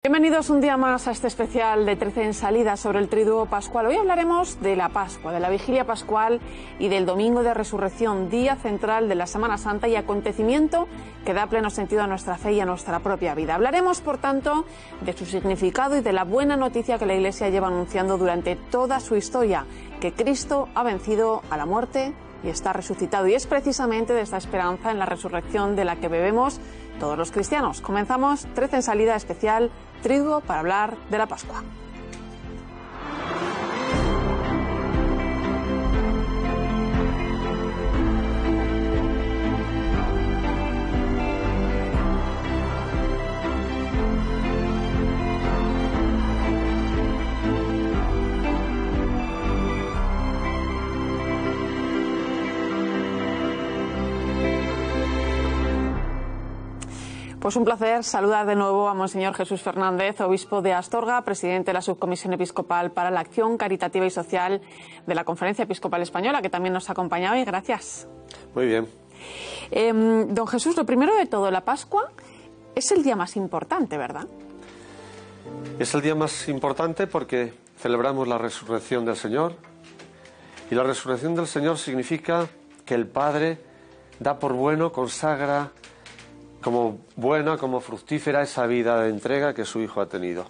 Bienvenidos un día más a este especial de 13 en salida sobre el Triduo Pascual. Hoy hablaremos de la Pascua, de la Vigilia Pascual y del Domingo de Resurrección, día central de la Semana Santa y acontecimiento que da pleno sentido a nuestra fe y a nuestra propia vida. Hablaremos, por tanto, de su significado y de la buena noticia que la Iglesia lleva anunciando durante toda su historia, que Cristo ha vencido a la muerte y está resucitado. Y es precisamente de esta esperanza en la resurrección de la que bebemos todos los cristianos. Comenzamos 13 en salida especial Triduo para hablar de la Pascua. Pues un placer saludar de nuevo a Monseñor Jesús Fernández, obispo de Astorga, presidente de la Subcomisión Episcopal para la Acción Caritativa y Social de la Conferencia Episcopal Española, que también nos acompaña hoy. Gracias. Muy bien. Don Jesús, lo primero de todo, la Pascua es el día más importante, ¿verdad? Es el día más importante porque celebramos la resurrección del Señor, y la resurrección del Señor significa que el Padre da por bueno, consagra como buena, como fructífera esa vida de entrega que su Hijo ha tenido.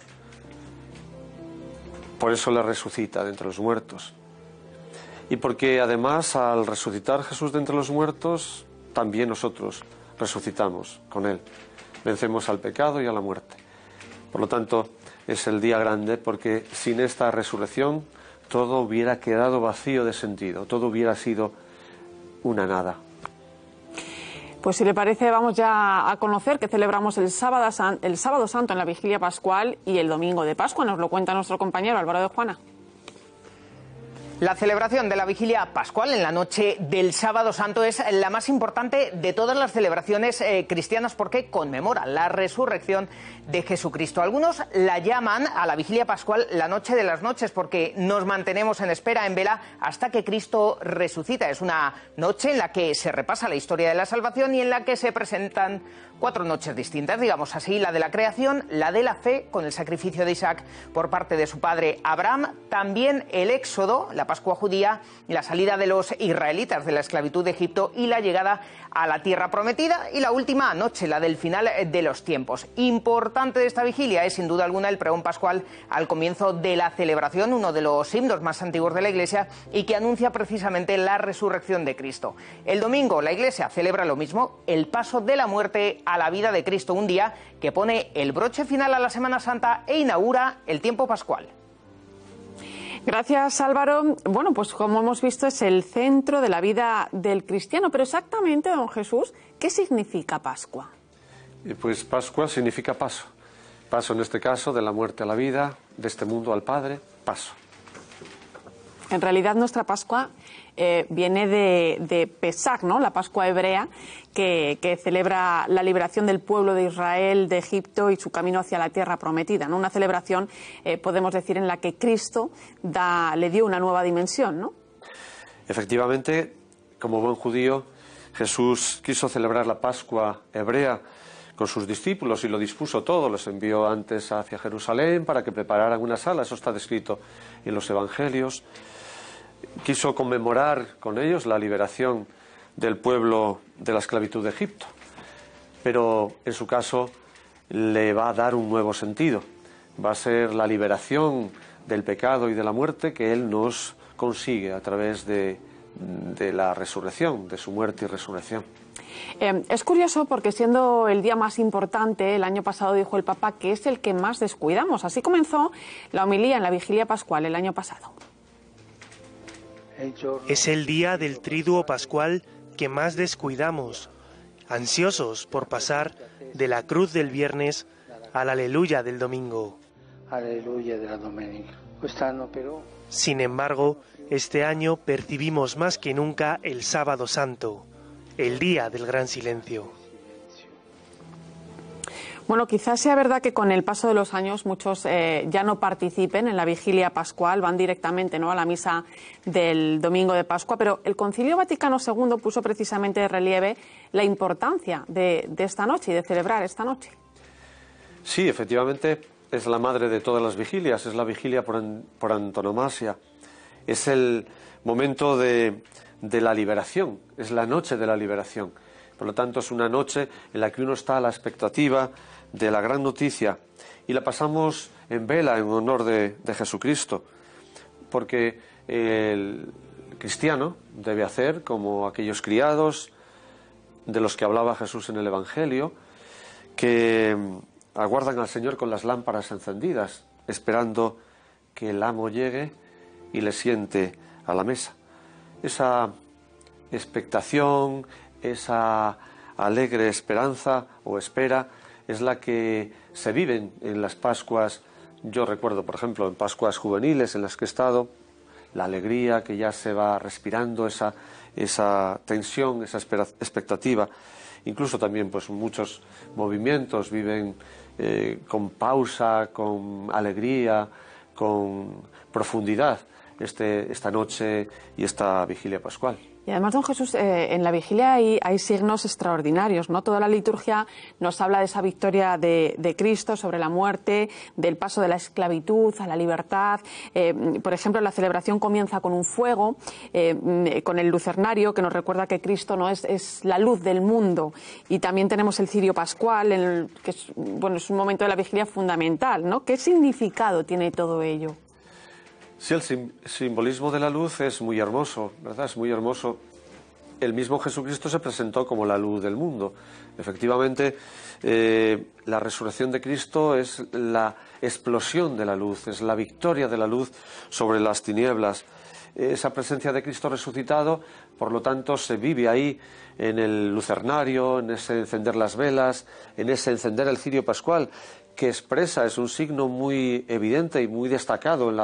Por eso le resucita de entre los muertos. Y porque además al resucitar Jesús de entre los muertos, también nosotros resucitamos con Él. Vencemos al pecado y a la muerte. Por lo tanto, es el día grande porque sin esta resurrección todo hubiera quedado vacío de sentido, todo hubiera sido una nada. Pues si le parece, vamos ya a conocer que celebramos el Sábado Santo en la Vigilia Pascual y el Domingo de Pascua. Nos lo cuenta nuestro compañero Álvaro de Juana. La celebración de la Vigilia Pascual en la noche del Sábado Santo es la más importante de todas las celebraciones cristianas porque conmemora la resurrección de Jesucristo. Algunos la llaman a la Vigilia Pascual la noche de las noches porque nos mantenemos en espera, en vela, hasta que Cristo resucita. Es una noche en la que se repasa la historia de la salvación y en la que se presentan 4 noches distintas, digamos así: la de la creación, la de la fe con el sacrificio de Isaac por parte de su padre Abraham, también el Éxodo, la Pascua judía, y la salida de los israelitas de la esclavitud de Egipto y la llegada a la tierra prometida, y la última noche, la del final de los tiempos. Importante de esta vigilia es sin duda alguna el pregón pascual al comienzo de la celebración, uno de los himnos más antiguos de la Iglesia y que anuncia precisamente la resurrección de Cristo. El domingo la Iglesia celebra lo mismo, el paso de la muerte a la vida de Cristo, un día que pone el broche final a la Semana Santa e inaugura el tiempo pascual. Gracias, Álvaro. Bueno, pues como hemos visto es el centro de la vida del cristiano, pero exactamente, don Jesús, ¿qué significa Pascua? Pues Pascua significa paso. Paso en este caso de la muerte a la vida, de este mundo al Padre, paso. En realidad nuestra Pascua viene de Pesach, ¿no? La Pascua hebrea que celebra la liberación del pueblo de Israel de Egipto y su camino hacia la tierra prometida, ¿no? Una celebración, podemos decir, en la que Cristo le dio una nueva dimensión, ¿no? Efectivamente, como buen judío, Jesús quiso celebrar la Pascua hebrea con sus discípulos y lo dispuso todo. Los envió antes hacia Jerusalén para que prepararan una sala, eso está descrito en los Evangelios. Quiso conmemorar con ellos la liberación del pueblo de la esclavitud de Egipto, pero en su caso le va a dar un nuevo sentido. Va a ser la liberación del pecado y de la muerte que Él nos consigue a través de la resurrección, de su muerte y resurrección. Es curioso porque siendo el día más importante, el año pasado dijo el Papa que es el que más descuidamos. Así comenzó la homilía en la Vigilia Pascual el año pasado. Es el día del Triduo Pascual que más descuidamos, ansiosos por pasar de la cruz del viernes al aleluya del domingo. Sin embargo, este año percibimos más que nunca el Sábado Santo, el día del gran silencio. Bueno, quizás sea verdad que con el paso de los años muchos ya no participen en la Vigilia Pascual, van directamente, ¿no?, a la misa del Domingo de Pascua, pero el Concilio Vaticano II puso precisamente de relieve la importancia de esta noche y de celebrar esta noche. Sí, efectivamente, es la madre de todas las vigilias, es la vigilia por antonomasia. Es el momento de la liberación, es la noche de la liberación. Por lo tanto, es una noche en la que uno está a la expectativa de la gran noticia y la pasamos en vela en honor de Jesucristo, porque el cristiano debe hacer como aquellos criados de los que hablaba Jesús en el Evangelio, que aguardan al Señor con las lámparas encendidas, esperando que el amo llegue y le siente a la mesa. Esa expectación, esa alegre esperanza o espera es la que se viven en las Pascuas. Yo recuerdo, por ejemplo, en Pascuas juveniles en las que he estado, la alegría que ya se va respirando, esa tensión, esa expectativa. Incluso también pues muchos movimientos viven con pausa, con alegría, con profundidad esta noche y esta vigilia pascual. Y además, don Jesús, en la vigilia hay signos extraordinarios, ¿no? Toda la liturgia nos habla de esa victoria de Cristo sobre la muerte, del paso de la esclavitud a la libertad. Por ejemplo, la celebración comienza con un fuego, con el lucernario, que nos recuerda que Cristo no es la luz del mundo. Y también tenemos el cirio pascual, que es un momento de la vigilia fundamental, ¿no? ¿Qué significado tiene todo ello? Sí, el simbolismo de la luz es muy hermoso, ¿verdad? Es muy hermoso. El mismo Jesucristo se presentó como la luz del mundo. Efectivamente, la resurrección de Cristo es la explosión de la luz, es la victoria de la luz sobre las tinieblas. Esa presencia de Cristo resucitado, por lo tanto, se vive ahí en el lucernario, en ese encender las velas, en ese encender el cirio pascual, que expresa, es un signo muy evidente y muy destacado en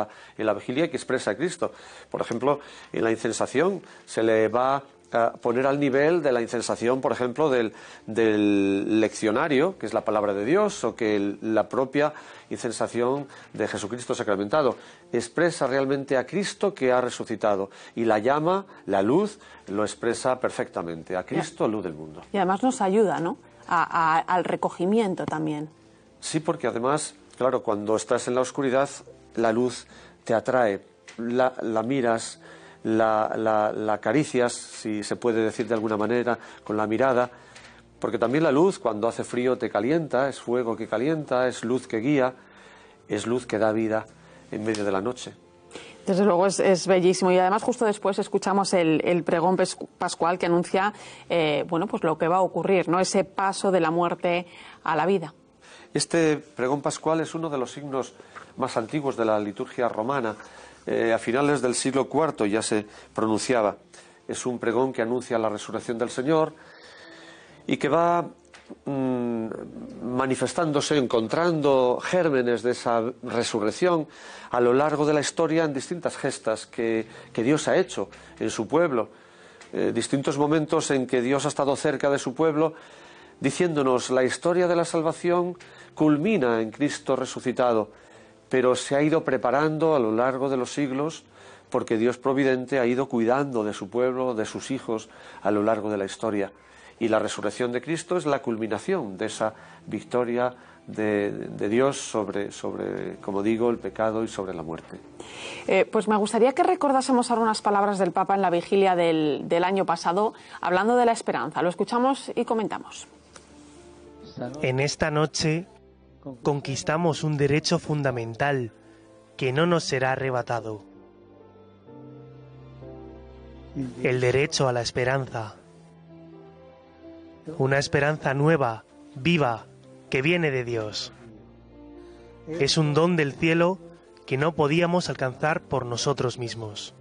la vigilia que expresa a Cristo. Por ejemplo, en la incensación se le va a poner al nivel de la incensación, por ejemplo, del leccionario, que es la palabra de Dios, o que la propia incensación de Jesucristo sacramentado. Expresa realmente a Cristo que ha resucitado, y la llama, la luz, lo expresa perfectamente, a Cristo, luz del mundo. Y además nos ayuda, ¿no?, al recogimiento también. Sí, porque además, claro, cuando estás en la oscuridad, la luz te atrae, la miras, la acaricias, si se puede decir de alguna manera, con la mirada, porque también la luz, cuando hace frío, te calienta, es fuego que calienta, es luz que guía, es luz que da vida en medio de la noche. Desde luego es bellísimo, y además justo después escuchamos el pregón pascual que anuncia pues lo que va a ocurrir, ¿no?, ese paso de la muerte a la vida. Este pregón pascual es uno de los signos más antiguos de la liturgia romana. A finales del siglo IV ya se pronunciaba. Es un pregón que anuncia la resurrección del Señor y que va manifestándose, encontrando gérmenes de esa resurrección a lo largo de la historia en distintas gestas que Dios ha hecho en su pueblo. Distintos momentos en que Dios ha estado cerca de su pueblo, diciéndonos: la historia de la salvación culmina en Cristo resucitado, pero se ha ido preparando a lo largo de los siglos, porque Dios providente ha ido cuidando de su pueblo, de sus hijos, a lo largo de la historia. Y la resurrección de Cristo es la culminación de esa victoria de Dios sobre, como digo, el pecado y sobre la muerte. Pues me gustaría que recordásemos ahora unas palabras del Papa en la vigilia del año pasado, hablando de la esperanza. Lo escuchamos y comentamos. En esta noche conquistamos un derecho fundamental que no nos será arrebatado: el derecho a la esperanza. Una esperanza nueva, viva, que viene de Dios. Es un don del cielo que no podíamos alcanzar por nosotros mismos.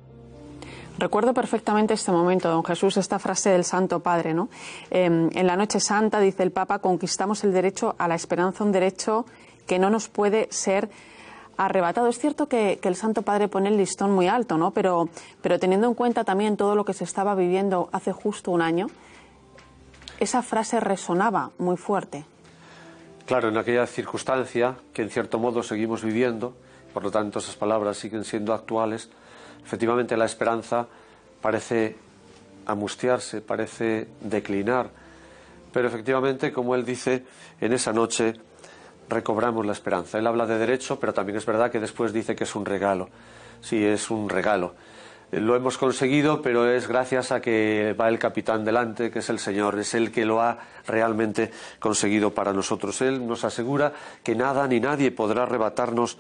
Recuerdo perfectamente este momento, don Jesús, esta frase del Santo Padre, ¿no? En la Noche Santa, dice el Papa, conquistamos el derecho a la esperanza, un derecho que no nos puede ser arrebatado. Es cierto que el Santo Padre pone el listón muy alto, ¿no? Pero teniendo en cuenta también todo lo que se estaba viviendo hace justo un año, esa frase resonaba muy fuerte. Claro, en aquella circunstancia que en cierto modo seguimos viviendo, por lo tanto esas palabras siguen siendo actuales. Efectivamente, la esperanza parece amustiarse, parece declinar, pero efectivamente, como él dice, en esa noche recobramos la esperanza. Él habla de derecho, pero también es verdad que después dice que es un regalo. Sí, es un regalo. Lo hemos conseguido, pero es gracias a que va el capitán delante, que es el Señor, es el que lo ha realmente conseguido para nosotros. Él nos asegura que nada ni nadie podrá arrebatarnos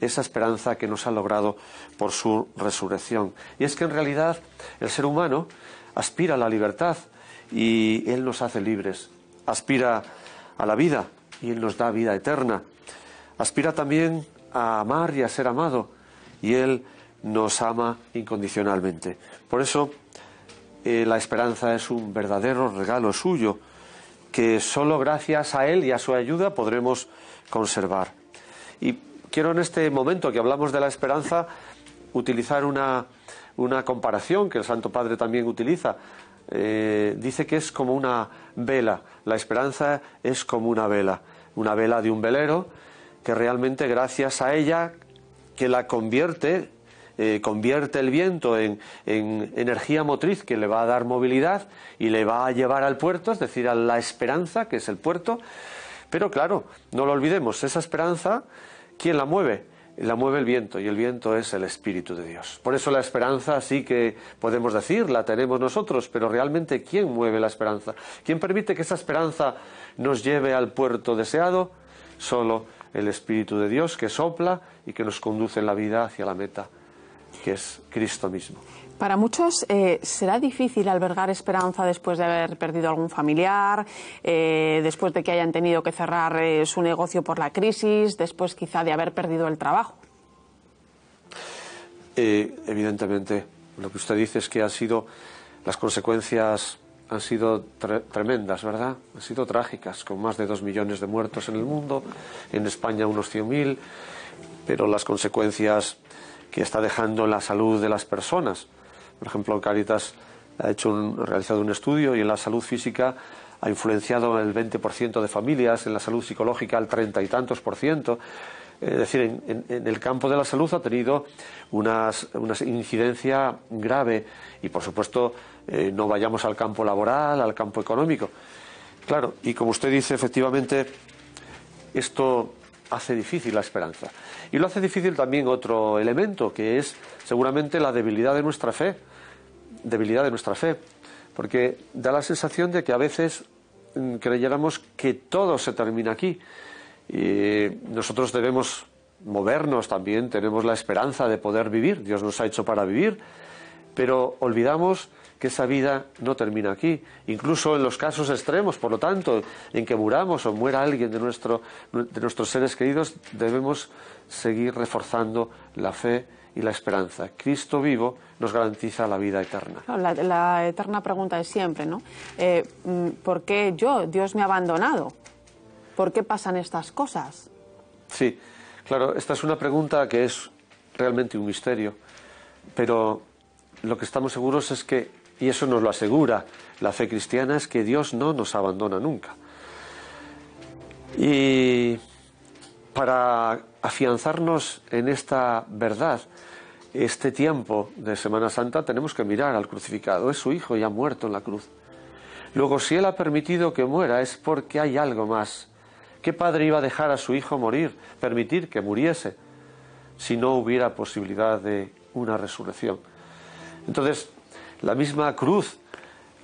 esa esperanza que nos ha logrado por su resurrección. Y es que en realidad el ser humano aspira a la libertad y Él nos hace libres. Aspira a la vida y Él nos da vida eterna. Aspira también a amar y a ser amado y Él nos ama incondicionalmente. Por eso la esperanza es un verdadero regalo suyo que solo gracias a Él y a su ayuda podremos conservar. Y quiero en este momento que hablamos de la esperanza utilizar una comparación que el Santo Padre también utiliza. Dice que es como una vela. La esperanza es como una vela de un velero que realmente gracias a ella, que la convierte el viento en energía motriz que le va a dar movilidad y le va a llevar al puerto, es decir, a la esperanza, que es el puerto. Pero claro, no lo olvidemos, esa esperanza, ¿quién la mueve? La mueve el viento, y el viento es el Espíritu de Dios. Por eso la esperanza sí que podemos decir, la tenemos nosotros, pero realmente ¿quién mueve la esperanza? ¿Quién permite que esa esperanza nos lleve al puerto deseado? Solo el Espíritu de Dios, que sopla y que nos conduce en la vida hacia la meta, que es Cristo mismo. Para muchos será difícil albergar esperanza después de haber perdido algún familiar, después de que hayan tenido que cerrar su negocio por la crisis, después quizá de haber perdido el trabajo. Evidentemente, lo que usted dice es que las consecuencias han sido tremendas, ¿verdad? Han sido trágicas, con más de 2 millones de muertos en el mundo, en España unos 100.000, pero las consecuencias que está dejando en la salud de las personas. Por ejemplo, Cáritas ha realizado un estudio y en la salud física ha influenciado el 20% de familias, en la salud psicológica el 30 y tantos %. Es decir, en el campo de la salud ha tenido una incidencia grave y, por supuesto, no vayamos al campo laboral, al campo económico. Claro, y como usted dice, efectivamente, esto hace difícil la esperanza. Y lo hace difícil también otro elemento, que es seguramente la debilidad de nuestra fe. Porque da la sensación de que a veces creyéramos que todo se termina aquí. Y nosotros debemos movernos también, tenemos la esperanza de poder vivir, Dios nos ha hecho para vivir, pero olvidamos que esa vida no termina aquí. Incluso en los casos extremos, por lo tanto, en que muramos o muera alguien de nuestros seres queridos, debemos seguir reforzando la fe y la esperanza. Cristo vivo nos garantiza la vida eterna. La eterna pregunta es siempre, ¿no? ¿Por qué Dios me ha abandonado? ¿Por qué pasan estas cosas? Sí, claro, esta es una pregunta que es realmente un misterio, pero lo que estamos seguros es que, y eso nos lo asegura la fe cristiana, es que Dios no nos abandona nunca. Y para afianzarnos en esta verdad, este tiempo de Semana Santa, tenemos que mirar al crucificado. Es su Hijo y ha muerto en la cruz. Luego, si Él ha permitido que muera, es porque hay algo más. ¿Qué padre iba a dejar a su hijo morir, permitir que muriese, si no hubiera posibilidad de una resurrección? Entonces, la misma cruz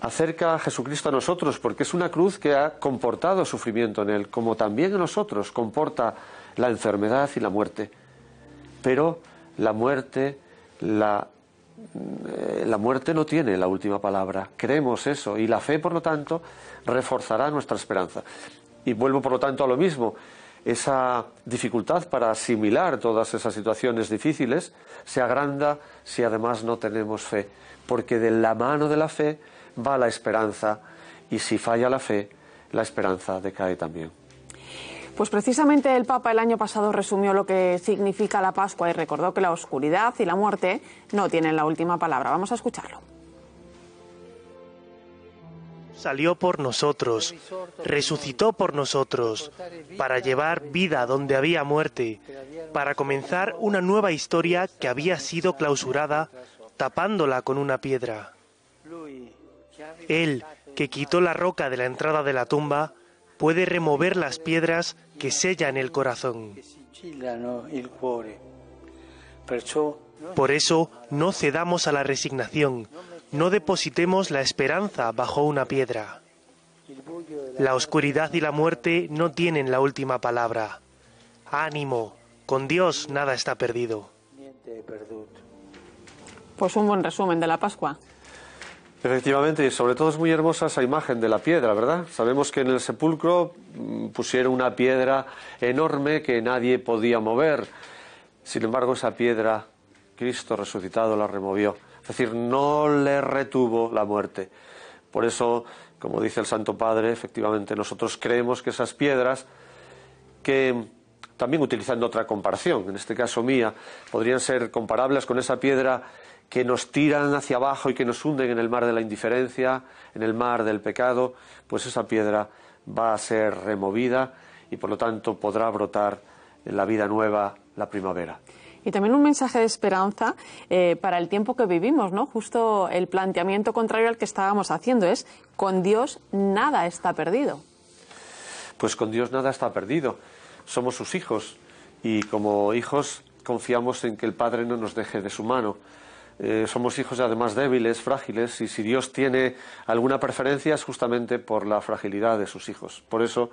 acerca a Jesucristo a nosotros, porque es una cruz que ha comportado sufrimiento en Él, como también en nosotros comporta la enfermedad y la muerte. Pero la muerte no tiene la última palabra. Creemos eso, y la fe, por lo tanto, reforzará nuestra esperanza. Y vuelvo, por lo tanto, a lo mismo. Esa dificultad para asimilar todas esas situaciones difíciles se agranda si además no tenemos fe, porque de la mano de la fe va la esperanza, y si falla la fe, la esperanza decae también. Pues precisamente el Papa el año pasado resumió lo que significa la Pascua y recordó que la oscuridad y la muerte no tienen la última palabra. Vamos a escucharlo. Salió por nosotros, resucitó por nosotros, para llevar vida donde había muerte, para comenzar una nueva historia que había sido clausurada, tapándola con una piedra. Él, que quitó la roca de la entrada de la tumba, puede remover las piedras que sellan el corazón. Por eso, no cedamos a la resignación, no depositemos la esperanza bajo una piedra. La oscuridad y la muerte no tienen la última palabra. ¡Ánimo! Con Dios nada está perdido. Pues un buen resumen de la Pascua. Efectivamente, y sobre todo es muy hermosa esa imagen de la piedra, ¿verdad? Sabemos que en el sepulcro pusieron una piedra enorme que nadie podía mover. Sin embargo, esa piedra, Cristo resucitado la removió. Es decir, no le retuvo la muerte. Por eso, como dice el Santo Padre, efectivamente nosotros creemos que esas piedras, que también utilizando otra comparación, en este caso mía, podrían ser comparables con esa piedra que nos tiran hacia abajo y que nos hunden en el mar de la indiferencia, en el mar del pecado, pues esa piedra va a ser removida y por lo tanto podrá brotar en la vida nueva, la primavera. Y también un mensaje de esperanza para el tiempo que vivimos, ¿no? Justo el planteamiento contrario al que estábamos haciendo es: con Dios nada está perdido. Pues con Dios nada está perdido. Somos sus hijos y como hijos confiamos en que el Padre no nos deje de su mano. Somos hijos además débiles, frágiles, y si Dios tiene alguna preferencia es justamente por la fragilidad de sus hijos. Por eso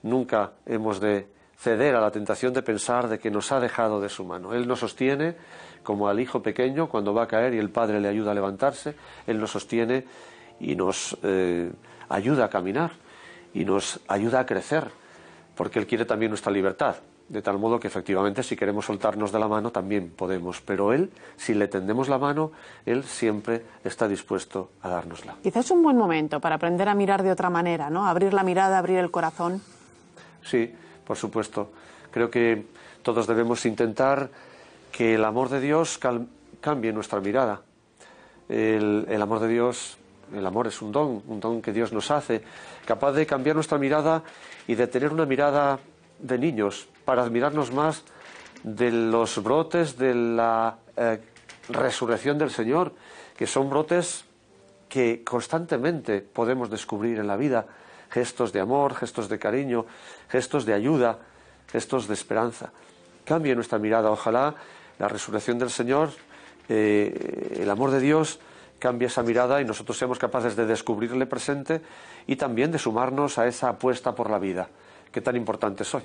nunca hemos de ceder a la tentación de pensar de que nos ha dejado de su mano. Él nos sostiene como al hijo pequeño cuando va a caer y el padre le ayuda a levantarse. Él nos sostiene y nos ayuda a caminar y nos ayuda a crecer, porque Él quiere también nuestra libertad. De tal modo que efectivamente si queremos soltarnos de la mano también podemos, pero Él, si le tendemos la mano, Él siempre está dispuesto a dárnosla. Quizás es un buen momento para aprender a mirar de otra manera, ¿no? Abrir la mirada, abrir el corazón. Sí, por supuesto. Creo que todos debemos intentar que el amor de Dios cambie nuestra mirada. El amor de Dios, el amor es un don que Dios nos hace, capaz de cambiar nuestra mirada y de tener una mirada de niños, para admirarnos más de los brotes de la resurrección del Señor, que son brotes que constantemente podemos descubrir en la vida, gestos de amor, gestos de cariño, gestos de ayuda, gestos de esperanza. Cambie nuestra mirada, ojalá la resurrección del Señor, el amor de Dios, cambie esa mirada y nosotros seamos capaces de descubrirle presente y también de sumarnos a esa apuesta por la vida, que tan importante es hoy.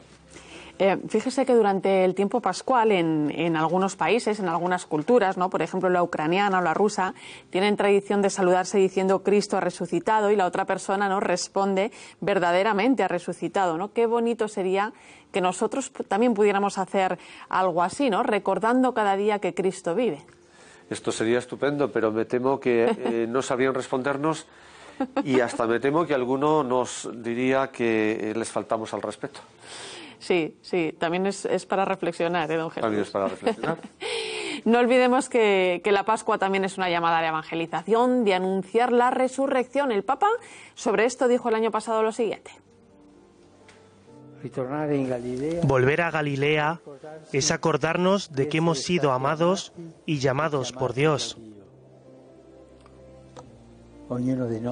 Fíjese que durante el tiempo pascual en algunos países, en algunas culturas, ¿no? Por ejemplo la ucraniana o la rusa, tienen tradición de saludarse diciendo Cristo ha resucitado y la otra persona, ¿no?, responde verdaderamente ha resucitado, ¿no? Qué bonito sería que nosotros también pudiéramos hacer algo así, ¿no? Recordando cada día que Cristo vive. Esto sería estupendo, pero me temo que no sabrían respondernos y hasta me temo que alguno nos diría que les faltamos al respeto. Sí, también es para reflexionar, don Jesús. También es para reflexionar. No olvidemos que la Pascua también es una llamada de evangelización, de anunciar la resurrección. El Papa sobre esto dijo el año pasado lo siguiente. Volver a Galilea es acordarnos de que hemos sido amados y llamados por Dios.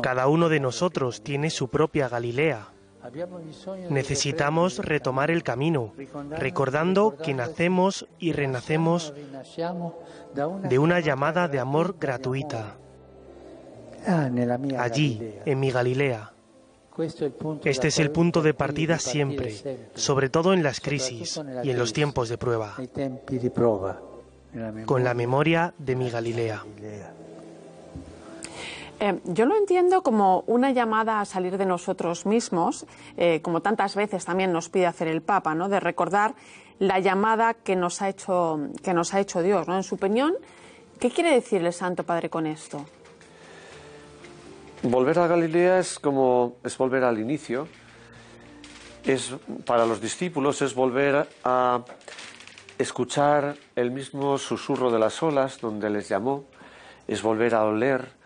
Cada uno de nosotros tiene su propia Galilea. Necesitamos retomar el camino, recordando que nacemos y renacemos de una llamada de amor gratuita. Allí, en mi Galilea. Este es el punto de partida siempre, sobre todo en las crisis y en los tiempos de prueba, con la memoria de mi Galilea. Yo lo entiendo como una llamada a salir de nosotros mismos, como tantas veces también nos pide hacer el Papa, ¿no?, de recordar la llamada que nos ha hecho Dios, ¿no? En su opinión, ¿qué quiere decir el Santo Padre con esto? Volver a Galilea es volver al inicio. Para los discípulos es volver a escuchar el mismo susurro de las olas donde les llamó, es volver a oler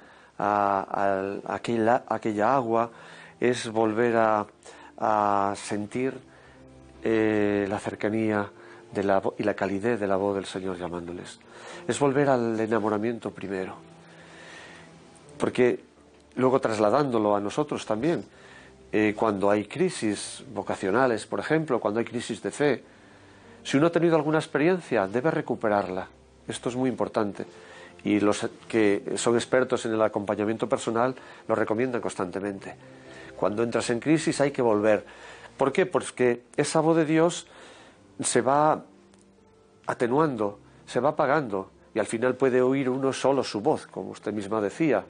aquella agua, es volver a sentir la cercanía y la calidez de la voz del Señor llamándoles. Es volver al enamoramiento primero, porque luego trasladándolo a nosotros también, cuando hay crisis vocacionales, por ejemplo, cuando hay crisis de fe. Si uno ha tenido alguna experiencia, debe recuperarla. Esto es muy importante. Y los que son expertos en el acompañamiento personal lo recomiendan constantemente. Cuando entras en crisis hay que volver. ¿Por qué? Porque esa voz de Dios se va atenuando, se va apagando, y al final puede oír uno solo su voz, como usted misma decía.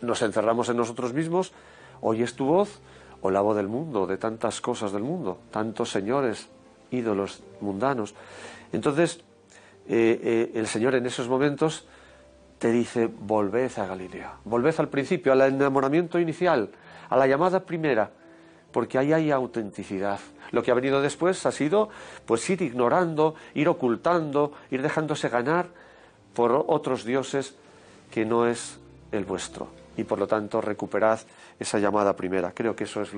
Nos encerramos en nosotros mismos, oyes tu voz o la voz del mundo, de tantas cosas del mundo, tantos señores, ídolos mundanos. Entonces, el Señor en esos momentos te dice: volved a Galilea, volved al principio, al enamoramiento inicial, a la llamada primera, porque ahí hay autenticidad. Lo que ha venido después ha sido pues ir ignorando, ir ocultando, ir dejándose ganar por otros dioses que no es el vuestro. Y por lo tanto recuperad esa llamada primera. Creo que eso es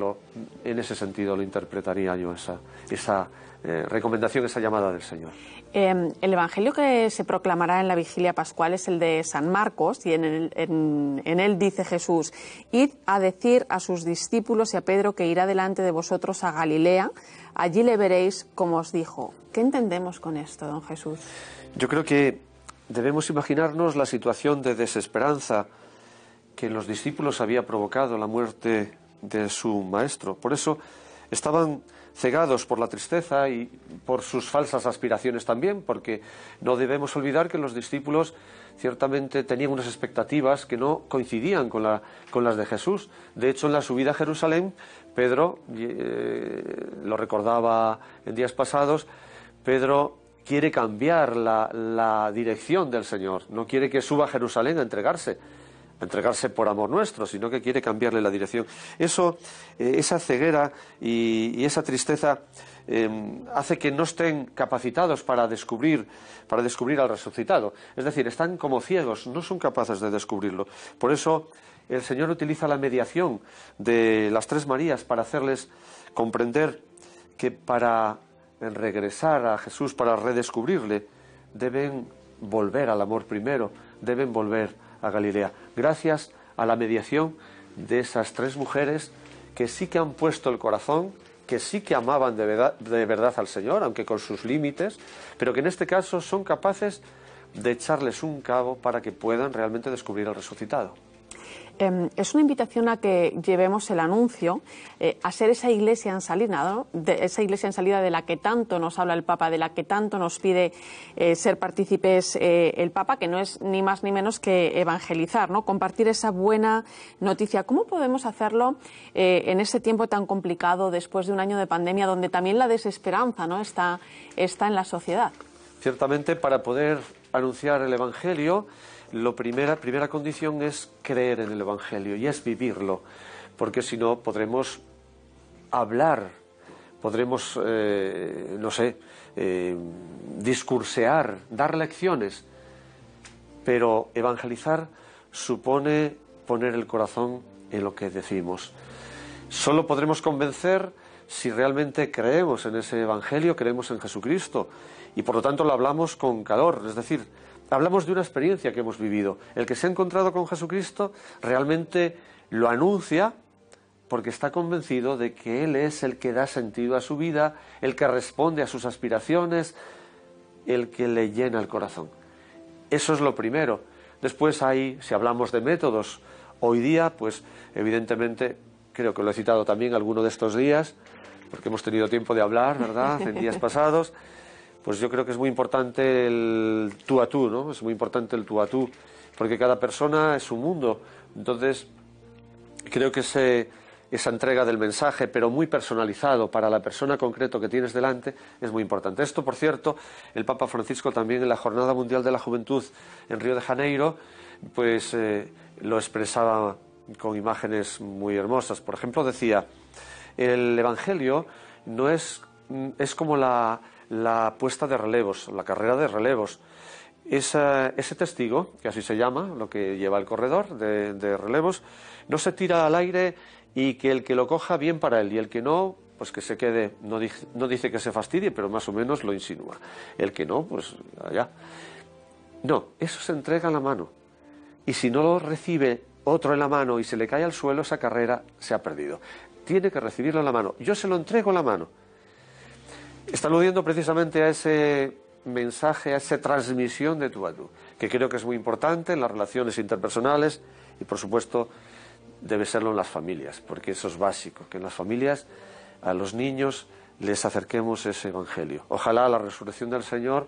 en ese sentido lo interpretaría yo, esa recomendación, esa llamada del Señor. El evangelio que se proclamará en la vigilia pascual es el de San Marcos, y en él dice Jesús: id a decir a sus discípulos y a Pedro que irá delante de vosotros a Galilea, allí le veréis como os dijo. ¿Qué entendemos con esto, don Jesús? Yo creo que debemos imaginarnos la situación de desesperanza que en los discípulos había provocado la muerte de su maestro. Por eso estaban cegados por la tristeza y por sus falsas aspiraciones también, porque no debemos olvidar que los discípulos ciertamente tenían unas expectativas que no coincidían con las de Jesús. De hecho, en la subida a Jerusalén, Pedro, lo recordaba en días pasados, Pedro quiere cambiar la dirección del Señor, no quiere que suba a Jerusalén a entregarse por amor nuestro, sino que quiere cambiarle la dirección. Esa ceguera y esa tristeza hace que no estén capacitados para descubrir al resucitado. Es decir, están como ciegos, no son capaces de descubrirlo. Por eso el Señor utiliza la mediación de las tres Marías para hacerles comprender que para regresar a Jesús, para redescubrirle, deben volver al amor primero, deben volver a Galilea, gracias a la mediación de esas tres mujeres que sí que han puesto el corazón, que sí que amaban de verdad al Señor, aunque con sus límites, pero que en este caso son capaces de echarles un cabo para que puedan realmente descubrir al resucitado. Es una invitación a que llevemos el anuncio a ser esa iglesia en salida, ¿no? Esa iglesia en salida de la que tanto nos habla el Papa, de la que tanto nos pide ser partícipes el Papa, que no es ni más ni menos que evangelizar, ¿no? Compartir esa buena noticia. ¿Cómo podemos hacerlo en ese tiempo tan complicado, después de un año de pandemia, donde también la desesperanza, ¿no? está en la sociedad? Ciertamente, para poder anunciar el Evangelio, la primera condición es creer en el Evangelio y es vivirlo, porque si no podremos hablar, podremos, discursear, dar lecciones, pero evangelizar supone poner el corazón en lo que decimos. Solo podremos convencer si realmente creemos en ese Evangelio, creemos en Jesucristo, y por lo tanto lo hablamos con calor, es decir, hablamos de una experiencia que hemos vivido. El que se ha encontrado con Jesucristo realmente lo anuncia porque está convencido de que Él es el que da sentido a su vida, el que responde a sus aspiraciones, el que le llena el corazón. Eso es lo primero. Después si hablamos de métodos, hoy día, pues evidentemente, creo que lo he citado también alguno de estos días, porque hemos tenido tiempo de hablar, ¿verdad?, en días pasados. Pues yo creo que es muy importante el tú a tú, ¿no? Es muy importante el tú a tú, porque cada persona es un mundo. Entonces, creo que esa entrega del mensaje, pero muy personalizado para la persona concreta que tienes delante, es muy importante. Esto, por cierto, el Papa Francisco también en la Jornada Mundial de la Juventud en Río de Janeiro, pues lo expresaba con imágenes muy hermosas. Por ejemplo, decía, el Evangelio no es como la puesta de relevos, la carrera de relevos. Ese testigo, que así se llama, lo que lleva el corredor de relevos, no se tira al aire y que el que lo coja bien para él y el que no, pues que se quede, no dice que se fastidie, pero más o menos lo insinúa. El que no, pues allá. No, eso se entrega en la mano. Y si no lo recibe otro en la mano y se le cae al suelo, esa carrera se ha perdido. tiene que recibirlo en la mano. Yo se lo entrego en la mano. Está aludiendo precisamente a ese mensaje, a esa transmisión de tú a tú, que creo que es muy importante en las relaciones interpersonales y, por supuesto, debe serlo en las familias, porque eso es básico, que en las familias a los niños les acerquemos ese evangelio. Ojalá la resurrección del Señor,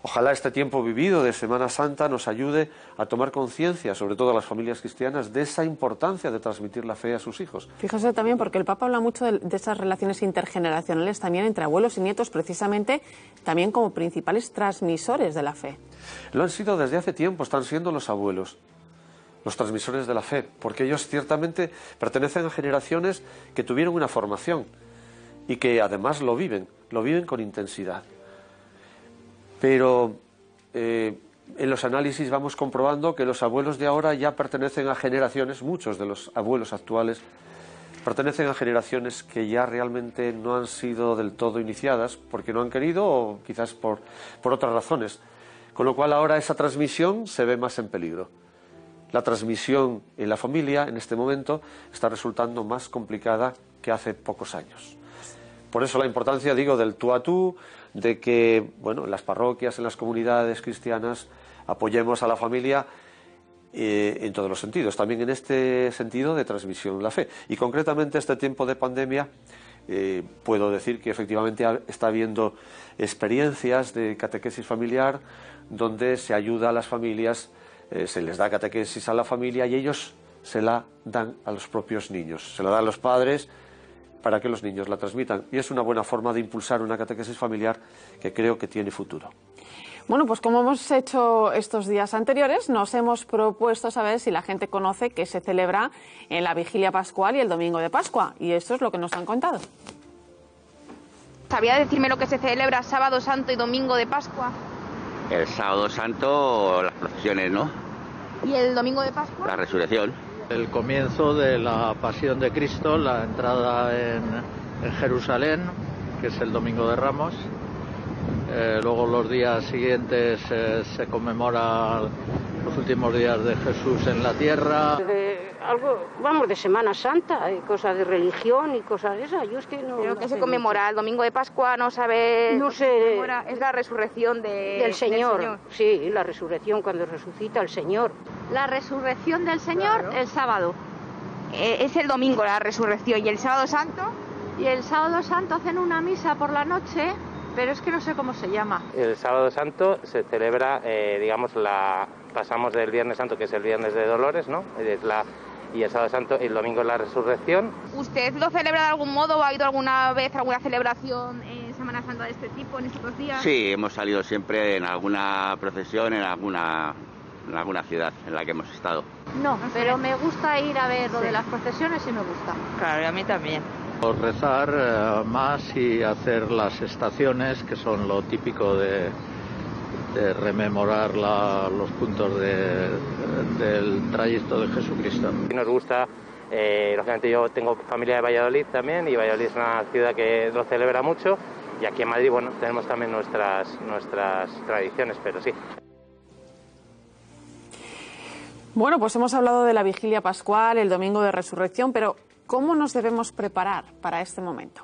ojalá este tiempo vivido de Semana Santa nos ayude a tomar conciencia, sobre todo a las familias cristianas, de esa importancia de transmitir la fe a sus hijos. Fíjese también, porque el Papa habla mucho de esas relaciones intergeneracionales también entre abuelos y nietos, precisamente también como principales transmisores de la fe. Lo han sido desde hace tiempo, están siendo los abuelos los transmisores de la fe, porque ellos ciertamente pertenecen a generaciones que tuvieron una formación y que además lo viven con intensidad. Pero en los análisis vamos comprobando que los abuelos de ahora ya pertenecen a generaciones, muchos de los abuelos actuales pertenecen a generaciones que ya realmente no han sido del todo iniciadas porque no han querido o quizás por otras razones. Con lo cual ahora esa transmisión se ve más en peligro. La transmisión en la familia en este momento está resultando más complicada que hace pocos años. Por eso la importancia, digo, del tú a tú, de que, bueno, en las parroquias, en las comunidades cristianas, apoyemos a la familia en todos los sentidos, también en este sentido de transmisión de la fe. Y concretamente este tiempo de pandemia, puedo decir que efectivamente está habiendo experiencias de catequesis familiar donde se ayuda a las familias, se les da catequesis a la familia y ellos se la dan a los propios niños, se la dan a los padres para que los niños la transmitan. Y es una buena forma de impulsar una catequesis familiar que creo que tiene futuro. Bueno, pues como hemos hecho estos días anteriores, nos hemos propuesto saber si la gente conoce que se celebra en la Vigilia Pascual y el Domingo de Pascua. Y esto es lo que nos han contado. ¿Sabía decirme lo que se celebra Sábado Santo y Domingo de Pascua? El Sábado Santo, las procesiones, ¿no? ¿Y el Domingo de Pascua? La resurrección. El comienzo de la Pasión de Cristo, la entrada en Jerusalén, que es el Domingo de Ramos. Luego los días siguientes se conmemora los últimos días de Jesús en la tierra. Vamos, de Semana Santa, cosas de religión y cosas de esas. Yo es que no. Creo que se conmemora el Domingo de Pascua, no sabe. No sé. Es la resurrección del Señor. Sí, la resurrección cuando resucita el Señor. La resurrección del Señor, claro. El sábado. Es el domingo la resurrección. ¿Y el Sábado Santo? Y el Sábado Santo hacen una misa por la noche, pero es que no sé cómo se llama. El Sábado Santo se celebra, pasamos del Viernes Santo, que es el Viernes de Dolores, ¿no? Y el Sábado Santo, y el domingo es la resurrección. ¿Usted lo celebra de algún modo o ha ido alguna vez a alguna celebración en Semana Santa de este tipo, en estos días? Sí, hemos salido siempre en alguna procesión, en alguna ciudad en la que hemos estado. No, pero me gusta ir a ver lo de las procesiones y me gusta. Claro, y a mí también. Rezar más y hacer las estaciones, que son lo típico de rememorar los puntos del trayecto de Jesucristo. Nos gusta, lógicamente yo tengo familia de Valladolid también, y Valladolid es una ciudad que lo celebra mucho, y aquí en Madrid, bueno, tenemos también nuestras tradiciones, pero sí. Bueno, pues hemos hablado de la Vigilia Pascual, el Domingo de Resurrección, pero ¿cómo nos debemos preparar para este momento?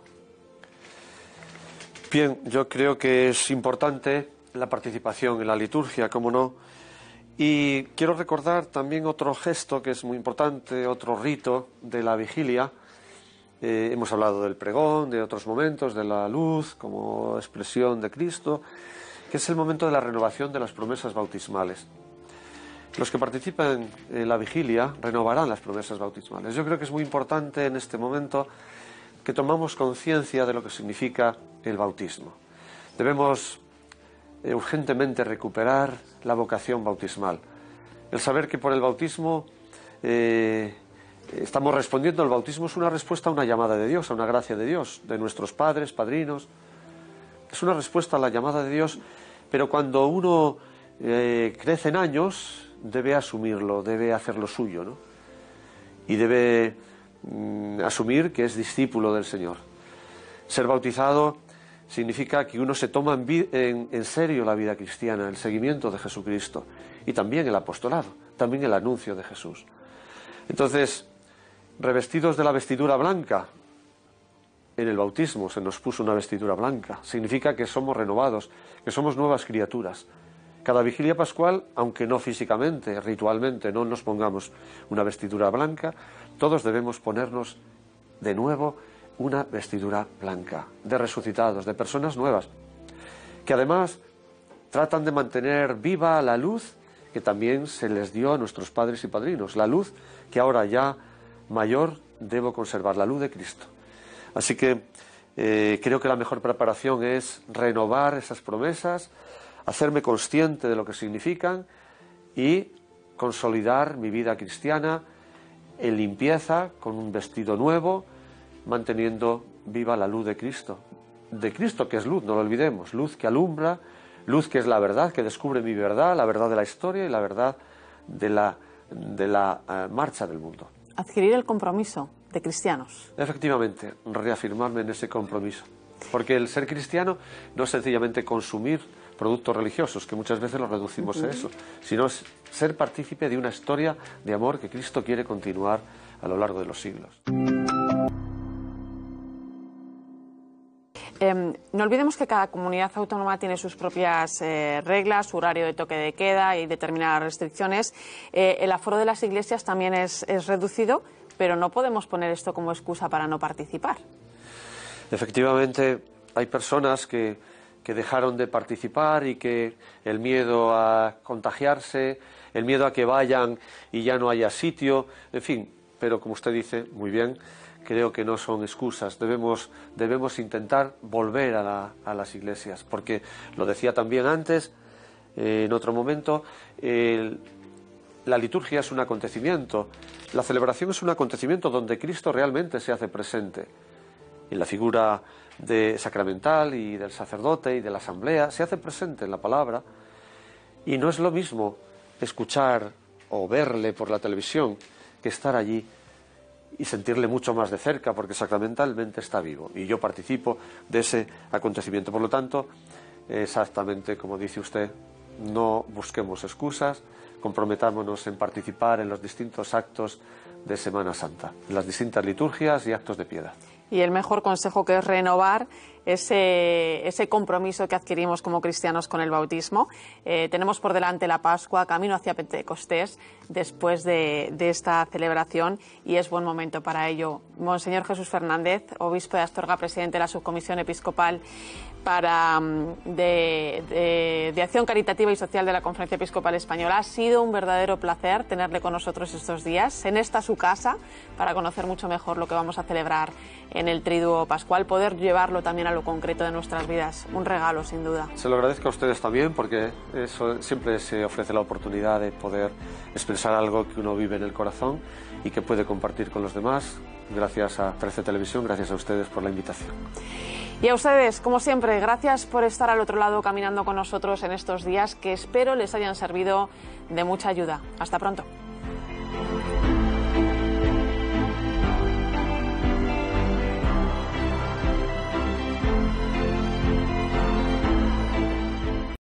Bien, yo creo que es importante la participación en la liturgia, cómo no, y quiero recordar también otro gesto que es muy importante, otro rito de la vigilia. Hemos hablado del pregón, de otros momentos, de la luz como expresión de Cristo, que es el momento de la renovación de las promesas bautismales. Los que participan en la vigilia renovarán las promesas bautismales. Yo creo que es muy importante en este momento que tomamos conciencia de lo que significa el bautismo. Debemos urgentemente recuperar la vocación bautismal. El saber que por el bautismo estamos respondiendo. El bautismo es una respuesta a una llamada de Dios, a una gracia de Dios, de nuestros padres, padrinos. Es una respuesta a la llamada de Dios, pero cuando uno crece en años, debe asumirlo, debe hacerlo suyo, ¿no? Y debe asumir que es discípulo del Señor. Ser bautizado significa que uno se toma en serio la vida cristiana, el seguimiento de Jesucristo, y también el apostolado, también el anuncio de Jesús. Entonces, revestidos de la vestidura blanca. En el bautismo se nos puso una vestidura blanca. Significa que somos renovados, que somos nuevas criaturas. Cada vigilia pascual, aunque no físicamente, ritualmente, no nos pongamos una vestidura blanca, todos debemos ponernos de nuevo una vestidura blanca, de resucitados, de personas nuevas, que además tratan de mantener viva la luz que también se les dio a nuestros padres y padrinos, la luz que ahora ya mayor debo conservar, la luz de Cristo. Así que creo que la mejor preparación es renovar esas promesas, hacerme consciente de lo que significan y consolidar mi vida cristiana en limpieza, con un vestido nuevo, manteniendo viva la luz de Cristo que es luz, no lo olvidemos, luz que alumbra, luz que es la verdad, que descubre mi verdad, la verdad de la historia y la verdad de la marcha del mundo. Adquirir el compromiso de cristianos. Efectivamente, reafirmarme en ese compromiso. Porque el ser cristiano no es sencillamente consumir productos religiosos, que muchas veces lo reducimos a eso, sino es ser partícipe de una historia de amor que Cristo quiere continuar a lo largo de los siglos. No olvidemos que cada comunidad autónoma tiene sus propias reglas, su horario de toque de queda y determinadas restricciones. El aforo de las iglesias también es reducido, pero no podemos poner esto como excusa para no participar. Efectivamente, hay personas que dejaron de participar y que el miedo a contagiarse, el miedo a que vayan y ya no haya sitio, en fin, pero como usted dice, muy bien, creo que no son excusas. Debemos intentar volver a las iglesias, porque lo decía también antes, en otro momento, la liturgia es un acontecimiento, la celebración es un acontecimiento donde Cristo realmente se hace presente. En la figura sacramental y del sacerdote y de la asamblea, se hace presente en la palabra, y no es lo mismo escuchar o verle por la televisión que estar allí y sentirle mucho más de cerca, porque sacramentalmente está vivo y yo participo de ese acontecimiento. Por lo tanto, exactamente como dice usted, no busquemos excusas, comprometámonos en participar en los distintos actos de Semana Santa, en las distintas liturgias y actos de piedad. Y el mejor consejo, que es renovar ese compromiso que adquirimos como cristianos con el bautismo. Tenemos por delante la Pascua, camino hacia Pentecostés, después de esta celebración, y es buen momento para ello. Monseñor Jesús Fernández, obispo de Astorga, presidente de la Subcomisión Episcopal de Acción Caritativa y Social de la Conferencia Episcopal Española, ha sido un verdadero placer tenerle con nosotros estos días, en esta su casa, para conocer mucho mejor lo que vamos a celebrar en el Triduo Pascual, poder llevarlo también a lo concreto de nuestras vidas. Un regalo, sin duda. Se lo agradezco a ustedes también, porque eso siempre se ofrece la oportunidad de poder expresar algo que uno vive en el corazón y que puede compartir con los demás. Gracias a 13 Televisión, gracias a ustedes por la invitación. Y a ustedes, como siempre, gracias por estar al otro lado caminando con nosotros en estos días, que espero les hayan servido de mucha ayuda. Hasta pronto.